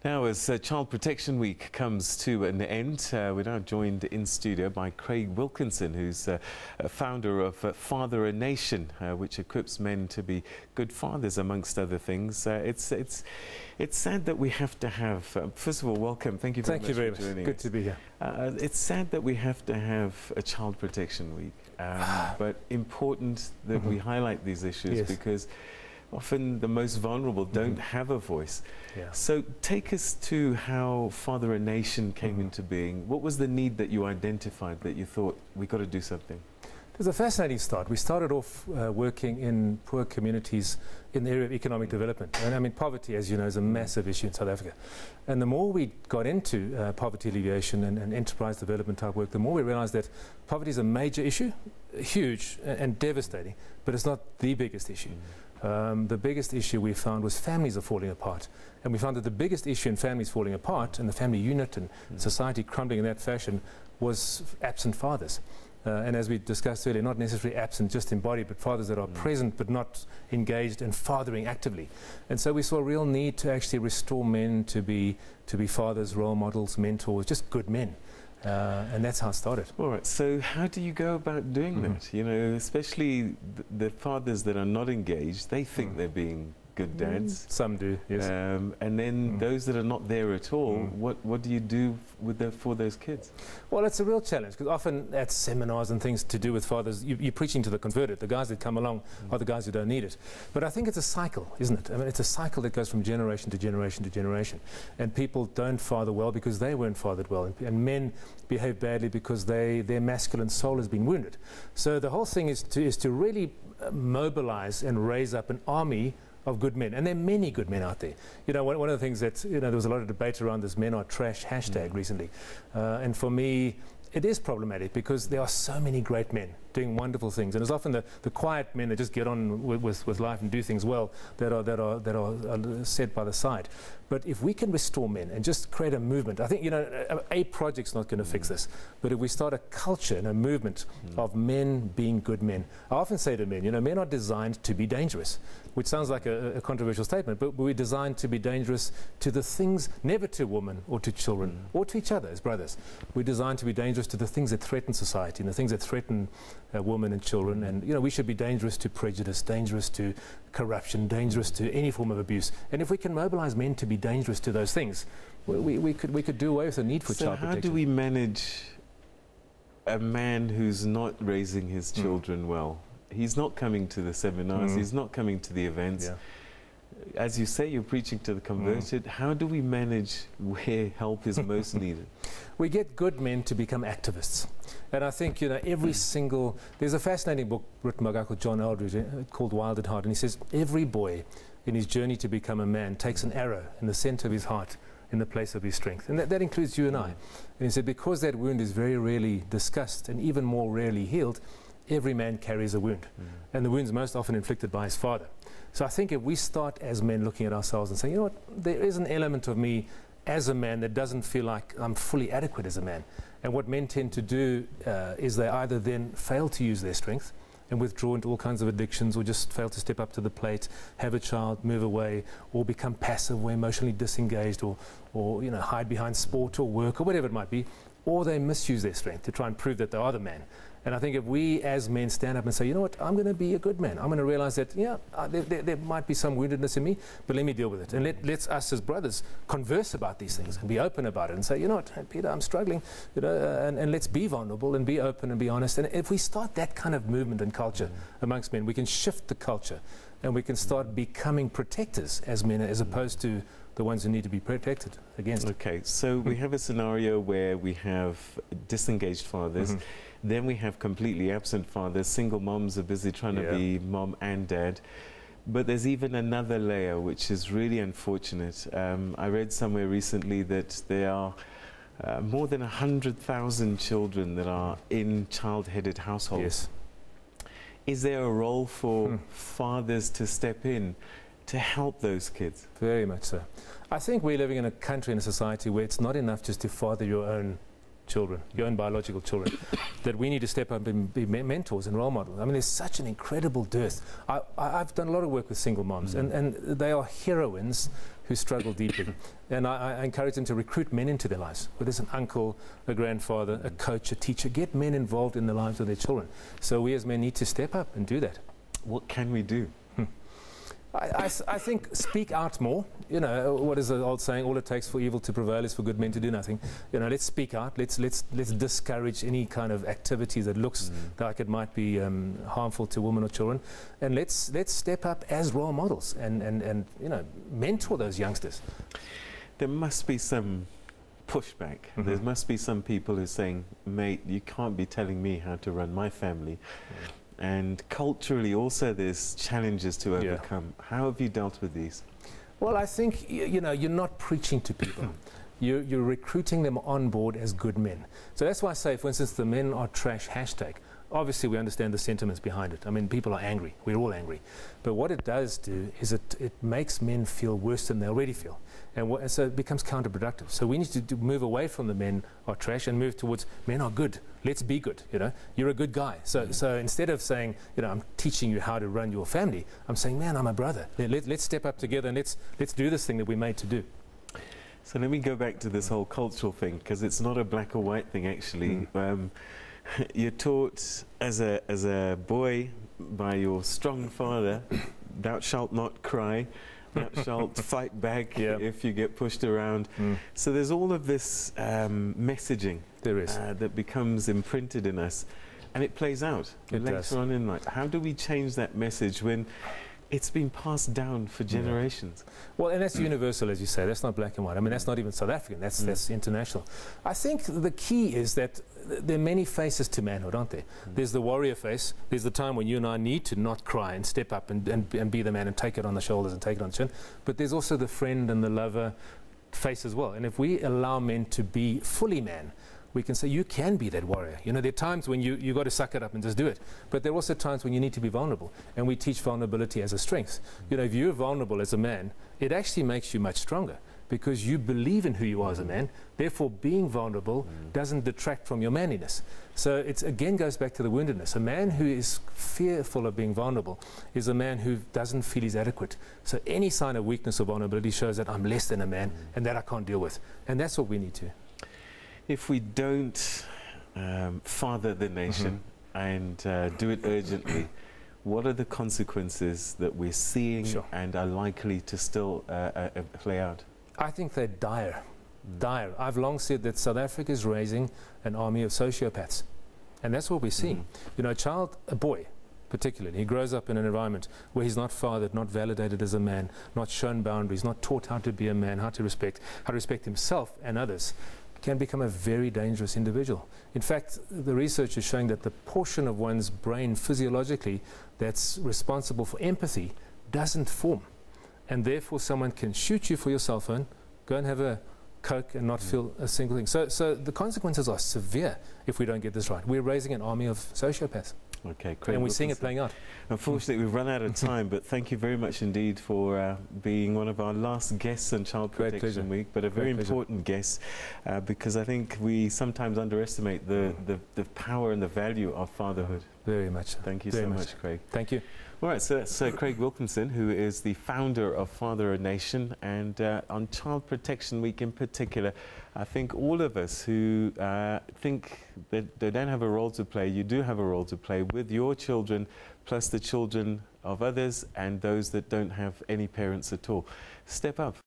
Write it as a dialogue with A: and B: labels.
A: Now, as Child Protection Week comes to an end, we're now joined in studio by Craig Wilkinson, who's a founder of Father a Nation, which equips men to be good fathers, amongst other things. It's sad that we have to have, first of all, welcome. Thank you very much for joining us.
B: Good to be here.
A: It's sad that we have to have a Child Protection Week, but important that we highlight these issues because often the most vulnerable don't have a voice. So take us to how Father a Nation came into being. What was the need that you identified that you thought, we've got to do something?
B: It was a fascinating start. We started off working in poor communities in the area of economic development. And I mean, poverty, as you know, is a massive issue in South Africa. And the more we got into poverty alleviation and enterprise development type work, the more we realized that poverty is a major issue, huge and devastating, but it's not the biggest issue. The biggest issue we found was families are falling apart. And we found that the biggest issue in families falling apart and the family unit and society crumbling in that fashion was absent fathers. And as we discussed earlier, not necessarily absent just in body, but fathers that are present but not engaged and fathering actively. And so we saw a real need to actually restore men to be fathers, role models, mentors, just good men. And that's how it started.
A: All right, so how do you go about doing that? You know, especially the fathers that are not engaged, they think they're being good dads.
B: Some do, yes.
A: And then those that are not there at all, what do you do with for those kids?
B: Well, it's a real challenge, because often at seminars and things to do with fathers, you're preaching to the converted. The guys that come along are the guys who don't need it. But I think it's a cycle, isn't it? I mean, it's a cycle that goes from generation to generation to generation. And people don't father well because they weren't fathered well. And men behave badly because their masculine soul has been wounded. So the whole thing is to really mobilize and raise up an army of good men, and there are many good men out there. You know, one of the things that, there was a lot of debate around this "men are trash" hashtag recently, and for me it is problematic because there are so many great men doing wonderful things, and it's often the quiet men that just get on with life and do things well that are set by the side. But if we can restore men and just create a movement, I think, a project's not going to fix this, but if we start a culture and a movement of men being good men. I often say to men, men are designed to be dangerous, which sounds like a controversial statement, but we're designed to be dangerous to the things, never to women or to children or to each other as brothers. We're designed to be dangerous to the things that threaten society and the things that threaten women and children, and we should be dangerous to prejudice, dangerous to corruption, dangerous to any form of abuse. And if we can mobilize men to be dangerous to those things, we could do away with the need for child protection.
A: So how do we manage a man who's not raising his children well? He's not coming to the seminars, he's not coming to the events. As you say, you're preaching to the converted. How do we manage where help is most needed?
B: We get good men to become activists. And I think, every single... There's a fascinating book written by a guy called John Eldridge called Wild at Heart. And he says, every boy in his journey to become a man takes an arrow in the center of his heart in the place of his strength. And that includes you and I. And he said, because that wound is very rarely discussed and even more rarely healed, every man carries a wound. And the wound's most often inflicted by his father. So I think if we start as men looking at ourselves and saying, you know what, there is an element of me as a man that doesn't feel like I'm fully adequate as a man. And what men tend to do is they either then fail to use their strength and withdraw into all kinds of addictions, or just fail to step up to the plate, have a child, move away, or become passive or emotionally disengaged, or hide behind sport or work or whatever it might be, or they misuse their strength to try and prove that they are the man. And I think if we as men stand up and say, you know what, I'm going to be a good man. I'm going to realize that, there might be some woundedness in me, but let me deal with it. And let's us as brothers converse about these things and be open about it and say, you know what, Peter, I'm struggling, and let's be vulnerable and be open and be honest. And if we start that kind of movement and culture amongst men, we can shift the culture and we can start becoming protectors as men, as opposed to the ones who need to be protected against.
A: Okay, so we have a scenario where we have disengaged fathers. Then we have completely absent fathers. Single moms are busy trying to be mom and dad. But there's even another layer, which is really unfortunate. I read somewhere recently that there are more than 100,000 children that are in child-headed households. Is there a role for fathers to step in to help those kids?
B: Very much so. I think we're living in a country and a society where it's not enough just to father your own children, your own biological children, that we need to step up and be mentors and role models. I mean, there's such an incredible dearth. I've done a lot of work with single moms, and they are heroines who struggle deeply. And I encourage them to recruit men into their lives, whether it's an uncle, a grandfather, a coach, a teacher. Get men involved in the lives of their children. So we as men need to step up and do that.
A: What can we do?
B: I think speak out more. You know, what is the old saying? All it takes for evil to prevail is for good men to do nothing. You know, let's speak out. Let's discourage any kind of activity that looks like it might be harmful to women or children, and let's step up as role models and you know, mentor those youngsters.
A: There must be some pushback. There must be some people who are saying, mate, you can't be telling me how to run my family. And culturally also there's challenges to overcome. How have you dealt with these?
B: Well, I think, you know, you're not preaching to people. You're recruiting them on board as good men. So that's why I say, for instance, the men are trash hashtag. Obviously, we understand the sentiments behind it. I mean, people are angry. We're all angry. But what it does do is it makes men feel worse than they already feel. And so it becomes counterproductive. So we need to move away from the men are trash and move towards men are good. Let's be good. You know, you're a good guy. So instead of saying, you know, I'm teaching you how to run your family, I'm saying, man, I'm a brother. Let's step up together and let's do this thing that we're made to do.
A: So let me go back to this whole cultural thing, because it's not a black or white thing actually. You're taught as a boy by your strong father, thou shalt not cry, thou shalt fight back if you get pushed around. So there's all of this messaging that becomes imprinted in us, and it plays out later on in life. How do we change that message when it's been passed down for generations?
B: Well, and that's universal, as you say. That's not black and white. I mean, that's not even South African. That's international. I think the key is that there are many faces to manhood, aren't there? There's the warrior face. There's the time when you and I need to not cry and step up and be the man and take it on the shoulders and take it on the chin. But there's also the friend and the lover face as well. And if we allow men to be fully man, we can say you can be that warrior. You know, there are times when you got to suck it up and just do it. But there are also times when you need to be vulnerable. And we teach vulnerability as a strength. You know, if you're vulnerable as a man, it actually makes you much stronger because you believe in who you are as a man. Therefore, being vulnerable doesn't detract from your manliness. So it again goes back to the woundedness. A man who is fearful of being vulnerable is a man who doesn't feel he's adequate. So any sign of weakness or vulnerability shows that I'm less than a man and that I can't deal with. And that's what we need to. If
A: we don't father the nation and do it urgently, what are the consequences that we're seeing and are likely to still play out?
B: I think they're dire. Dire. I've long said that South Africa is raising an army of sociopaths. And that's what we're seeing. You know, a boy particularly, he grows up in an environment where he's not fathered, not validated as a man, not shown boundaries, not taught how to be a man, how to respect himself and others, can become a very dangerous individual. In fact, the research is showing that the portion of one's brain physiologically that's responsible for empathy doesn't form. And therefore someone can shoot you for your cell phone, go and have a Coke and not feel a single thing. So the consequences are severe if we don't get this right. We're raising an army of sociopaths.
A: Okay, Craig
B: and we're seeing it playing out.
A: Unfortunately, we've run out of time, but thank you very much indeed for being one of our last guests on Child Protection Week, but a very important guest because I think we sometimes underestimate the power and the value of fatherhood.
B: Very much.
A: Thank you so much, Craig.
B: Thank you.
A: All right, so that's Craig Wilkinson, who is the founder of Father a Nation, and on Child Protection Week in particular, I think all of us who think that they don't have a role to play, you do have a role to play with your children, plus the children of others and those that don't have any parents at all. Step up.